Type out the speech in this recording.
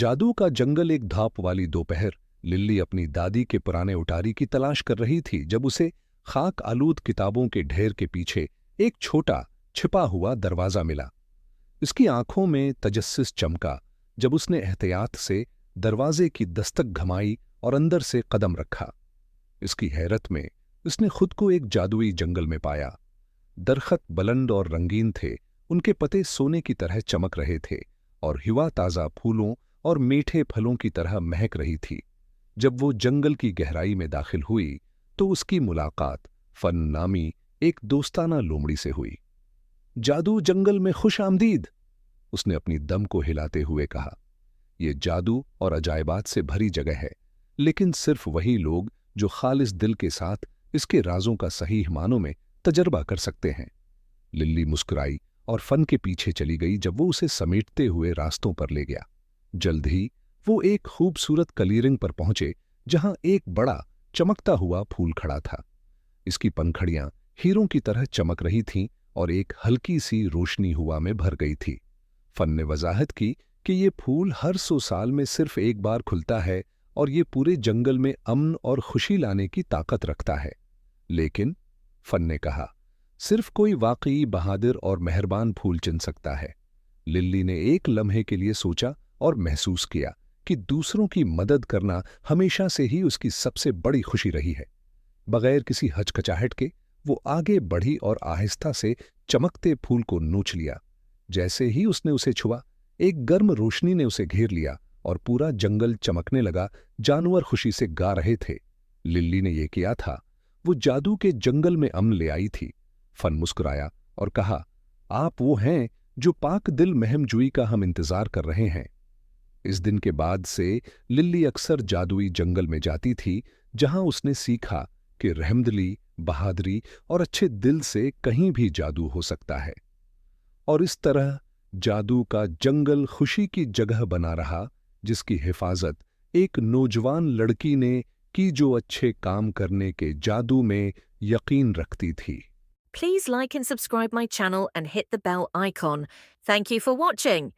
जादू का जंगल। एक धाप वाली दोपहर लिल्ली अपनी दादी के पुराने उटारी की तलाश कर रही थी जब उसे खाक आलूद किताबों के ढेर के पीछे एक छोटा छिपा हुआ दरवाजा मिला। इसकी आंखों में तजस्सुस चमका जब उसने एहतियात से दरवाजे की दस्तक घमाई और अंदर से कदम रखा। इसकी हैरत में उसने खुद को एक जादुई जंगल में पाया। दरखत बुलंद और रंगीन थे, उनके पत्ते सोने की तरह चमक रहे थे और हवा ताज़ा फूलों और मीठे फलों की तरह महक रही थी। जब वो जंगल की गहराई में दाखिल हुई तो उसकी मुलाकात फन नामी एक दोस्ताना लोमड़ी से हुई। जादू जंगल में खुश आमदीद, उसने अपनी दम को हिलाते हुए कहा। यह जादू और अजायबात से भरी जगह है, लेकिन सिर्फ वही लोग जो खालिस दिल के साथ इसके राजों का सही मानों में तजर्बा कर सकते हैं। लिल्ली मुस्कुराई और फन के पीछे चली गई जब वो उसे समेटते हुए रास्तों पर ले गया। जल्द ही वो एक खूबसूरत कलीरिंग पर पहुंचे जहां एक बड़ा चमकता हुआ फूल खड़ा था। इसकी पंखड़ियां हीरों की तरह चमक रही थीं और एक हल्की सी रोशनी हवा में भर गई थी। फन ने वजाहत की कि ये फूल हर 100 साल में सिर्फ एक बार खुलता है और ये पूरे जंगल में अमन और खुशी लाने की ताकत रखता है। लेकिन फन ने कहा, सिर्फ कोई वाकई बहादुर और मेहरबान फूल चुन सकता है। लिल्ली ने एक लम्हे के लिए सोचा और महसूस किया कि दूसरों की मदद करना हमेशा से ही उसकी सबसे बड़ी खुशी रही है। बगैर किसी हचकचाहट के वो आगे बढ़ी और आहिस्ता से चमकते फूल को नोच लिया। जैसे ही उसने उसे छुआ, एक गर्म रोशनी ने उसे घेर लिया और पूरा जंगल चमकने लगा। जानवर खुशी से गा रहे थे। लिल्ली ने यह किया था, वो जादू के जंगल में अमन ले आई थी। फन मुस्कुराया और कहा, आप वो हैं जो पाक दिल महमजूई का हम इंतजार कर रहे हैं। इस दिन के बाद से लिल्ली अक्सर जादुई जंगल में जाती थी, जहां उसने सीखा कि रहमदिली, बहादुरी और अच्छे दिल से कहीं भी जादू हो सकता है। और इस तरह जादू का जंगल खुशी की जगह बना रहा, जिसकी हिफाजत एक नौजवान लड़की ने की जो अच्छे काम करने के जादू में यकीन रखती थी। Please like and subscribe my channel and hit the bell icon. Thank you for watching.